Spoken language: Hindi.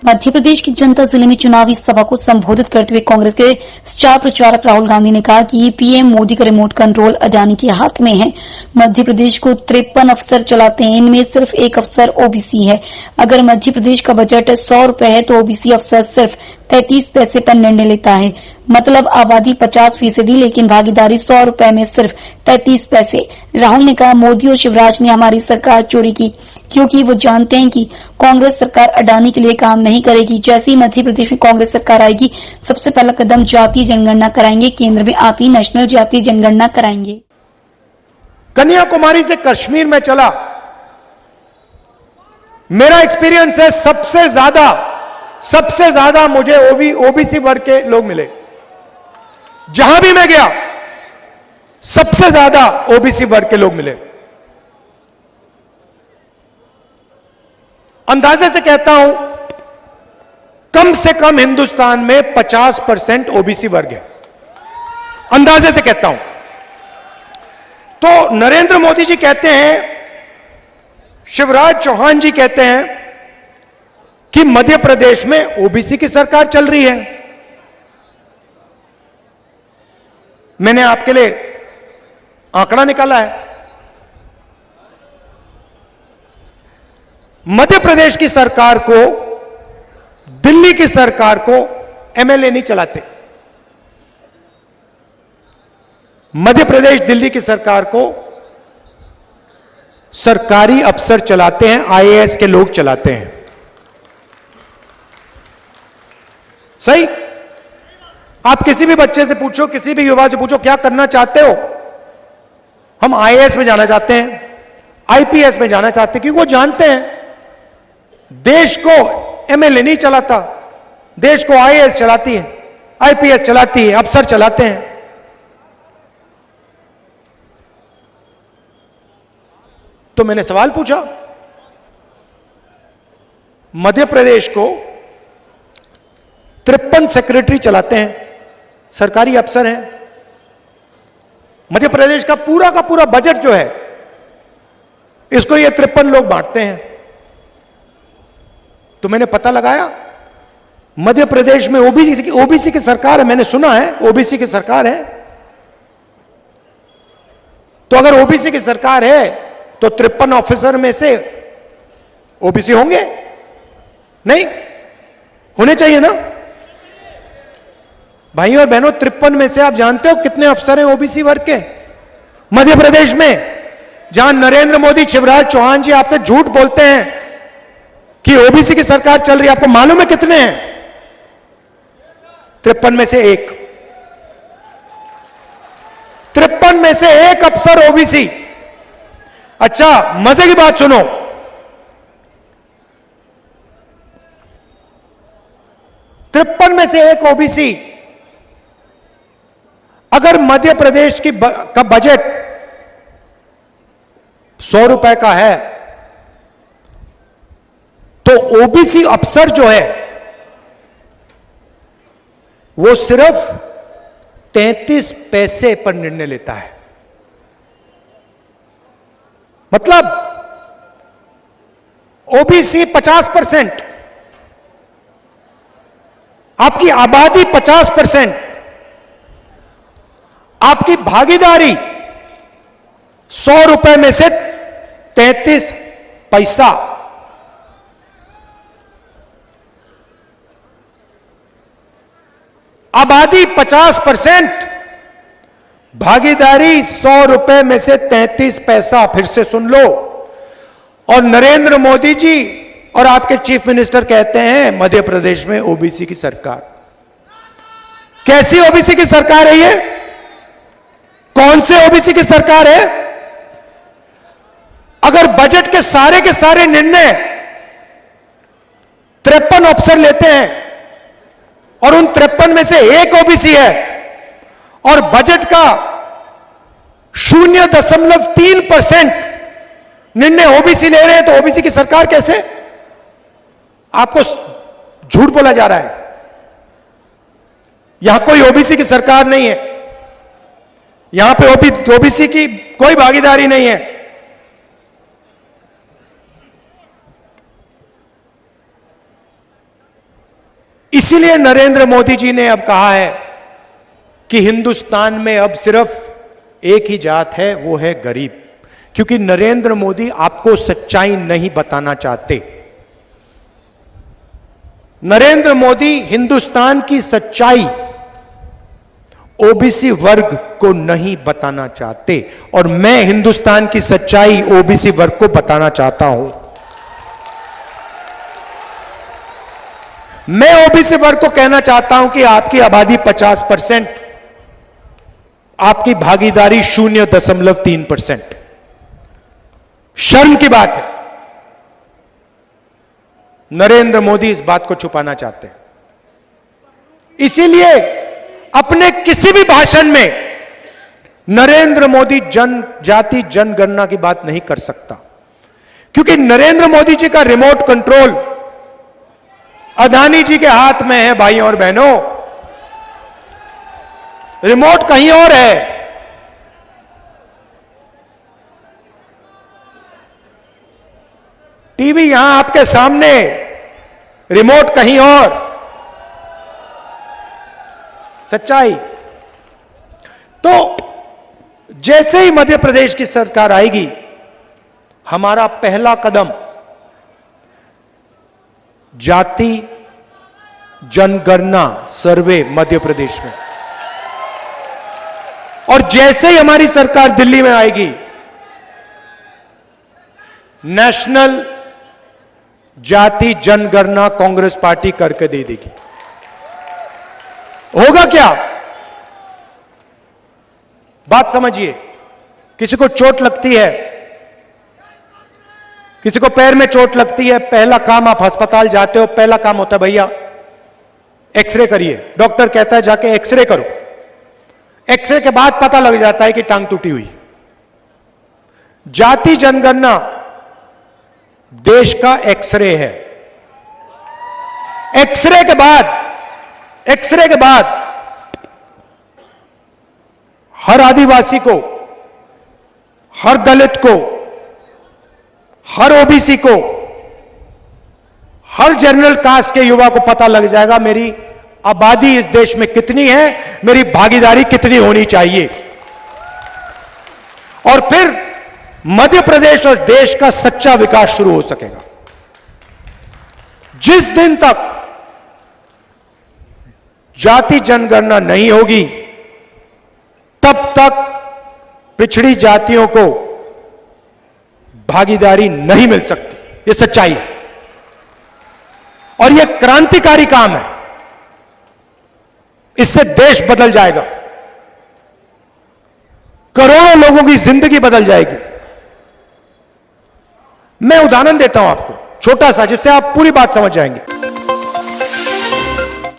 मध्य प्रदेश की जनता जिले में चुनावी सभा को संबोधित करते हुए कांग्रेस के स्टार प्रचारक राहुल गांधी ने कहा कि पीएम मोदी का रिमोट कंट्रोल अडानी के हाथ में है। मध्य प्रदेश को 53 अफसर चलाते हैं, इनमें सिर्फ एक अफसर ओबीसी है। अगर मध्य प्रदेश का बजट 100 रुपए है तो ओबीसी अफसर सिर्फ 33 पैसे पर निर्णय लेता है। मतलब आबादी 50%, लेकिन भागीदारी 100 रुपए में सिर्फ 33 पैसे। राहुल ने कहा, मोदी और शिवराज ने हमारी सरकार चोरी की, क्योंकि वो जानते हैं कि कांग्रेस सरकार अडानी के लिए काम नहीं करेगी। जैसे ही मध्य प्रदेश में कांग्रेस सरकार आएगी, सबसे पहला कदम जातीय जनगणना कराएंगे। केंद्र में आती नेशनल जातीय जनगणना कराएंगे। कन्याकुमारी से कश्मीर में चला, मेरा एक्सपीरियंस है सबसे ज्यादा मुझे ओबीसी वर्ग के लोग मिले। जहां भी मैं गया सबसे ज्यादा ओबीसी वर्ग के लोग मिले। अंदाजे से कहता हूं, कम से कम हिंदुस्तान में 50% ओबीसी वर्ग है, अंदाजे से कहता हूं। तो नरेंद्र मोदी जी कहते हैं, शिवराज चौहान जी कहते हैं कि मध्य प्रदेश में ओबीसी की सरकार चल रही है। मैंने आपके लिए आंकड़ा निकाला है। मध्य प्रदेश की सरकार को, दिल्ली की सरकार को एमएलए नहीं चलाते। मध्य प्रदेश दिल्ली की सरकार को सरकारी अफसर चलाते हैं, आईएएस के लोग चलाते हैं। सही? आप किसी भी बच्चे से पूछो, किसी भी युवा से पूछो, क्या करना चाहते हो? हम आईएएस में जाना चाहते हैं, आईपीएस में जाना चाहते हैं, क्योंकि वो जानते हैं देश को एमएलए नहीं चलाता, देश को आईएएस चलाती है, आईपीएस चलाती है, अफसर चलाते हैं। तो मैंने सवाल पूछा, मध्य प्रदेश को 53 सेक्रेटरी चलाते हैं, सरकारी अफसर हैं। मध्य प्रदेश का पूरा बजट जो है, इसको ये 53 लोग बांटते हैं। तो मैंने पता लगाया, मध्य प्रदेश में ओबीसी की सरकार है। मैंने सुना है ओबीसी की सरकार है। तो अगर ओबीसी की सरकार है तो 53 ऑफिसर में से ओबीसी होंगे? नहीं होने चाहिए ना भाइयों और बहनों। 53 में से आप जानते हो कितने अफसर हैं ओबीसी वर्ग के मध्य प्रदेश में? जहां नरेंद्र मोदी, शिवराज चौहान जी आपसे झूठ बोलते हैं कि ओबीसी की सरकार चल रही है, आपको मालूम है कितने हैं? 53 में से एक। 53 में से एक अफसर ओबीसी। अच्छा, मजे की बात सुनो, तिरपन में से एक ओबीसी। अगर मध्य प्रदेश का बजट 100 रुपए का है तो ओबीसी अफसर जो है वो सिर्फ 33 पैसे पर निर्णय लेता है। मतलब ओबीसी 50%, आपकी आबादी 50%, आपकी भागीदारी 100 रुपए में से 33 पैसा। आबादी 50%, भागीदारी 100 रुपए में से 33 पैसा। फिर से सुन लो। और नरेंद्र मोदी जी और आपके चीफ मिनिस्टर कहते हैं मध्य प्रदेश में ओबीसी की सरकार। कैसी ओबीसी की सरकार है ये? कौन से ओबीसी की सरकार है? अगर बजट के सारे निर्णय 53 अफसर लेते हैं और उन 53 में से एक ओबीसी है और बजट का 0.3% निर्णय ओबीसी ले रहे हैं, तो ओबीसी की सरकार कैसे? आपको झूठ बोला जा रहा है। यहां कोई ओबीसी की सरकार नहीं है, यहां पे ओबीसी की कोई भागीदारी नहीं है। इसीलिए नरेंद्र मोदी जी ने अब कहा है कि हिंदुस्तान में अब सिर्फ एक ही जात है, वो है गरीब। क्योंकि नरेंद्र मोदी आपको सच्चाई नहीं बताना चाहते। नरेंद्र मोदी हिंदुस्तान की सच्चाई ओबीसी वर्ग को नहीं बताना चाहते, और मैं हिंदुस्तान की सच्चाई ओबीसी वर्ग को बताना चाहता हूं। मैं ओबीसी वर्ग को कहना चाहता हूं कि आपकी आबादी 50%, आपकी भागीदारी 0.3%। शर्म की बात है। नरेंद्र मोदी इस बात को छुपाना चाहते हैं। इसीलिए अपने किसी भी भाषण में नरेंद्र मोदी जनजाति जनगणना की बात नहीं कर सकता, क्योंकि नरेंद्र मोदी जी का रिमोट कंट्रोल अदानी जी के हाथ में है। भाइयों और बहनों, रिमोट कहीं और है। टीवी यहां आपके सामने, रिमोट कहीं और। सच्चाई। तो जैसे ही मध्य प्रदेश की सरकार आएगी, हमारा पहला कदम जाति जनगणना सर्वे मध्य प्रदेश में, और जैसे ही हमारी सरकार दिल्ली में आएगी, नेशनल जाति जनगणना कांग्रेस पार्टी करके दे देगी। होगा क्या? बात समझिए। किसी को चोट लगती है, किसी को पैर में चोट लगती है, पहला काम आप अस्पताल जाते हो, पहला काम होता है भैया एक्सरे करिए। डॉक्टर कहता है जाके एक्सरे करो। एक्सरे के बाद पता लग जाता है कि टांग टूटी हुई। जाति जनगणना देश का एक्सरे है। एक्सरे के बाद हर आदिवासी को, हर दलित को, हर ओबीसी को, हर जनरल कास्ट के युवा को पता लग जाएगा मेरी आबादी इस देश में कितनी है, मेरी भागीदारी कितनी होनी चाहिए। और फिर मध्य प्रदेश और देश का सच्चा विकास शुरू हो सकेगा। जिस दिन तक जाति जनगणना नहीं होगी, तब तक पिछड़ी जातियों को भागीदारी नहीं मिल सकती। यह सच्चाई है और यह क्रांतिकारी काम है। इससे देश बदल जाएगा, करोड़ों लोगों की जिंदगी बदल जाएगी। मैं उदाहरण देता हूं आपको छोटा सा, जिससे आप पूरी बात समझ जाएंगे।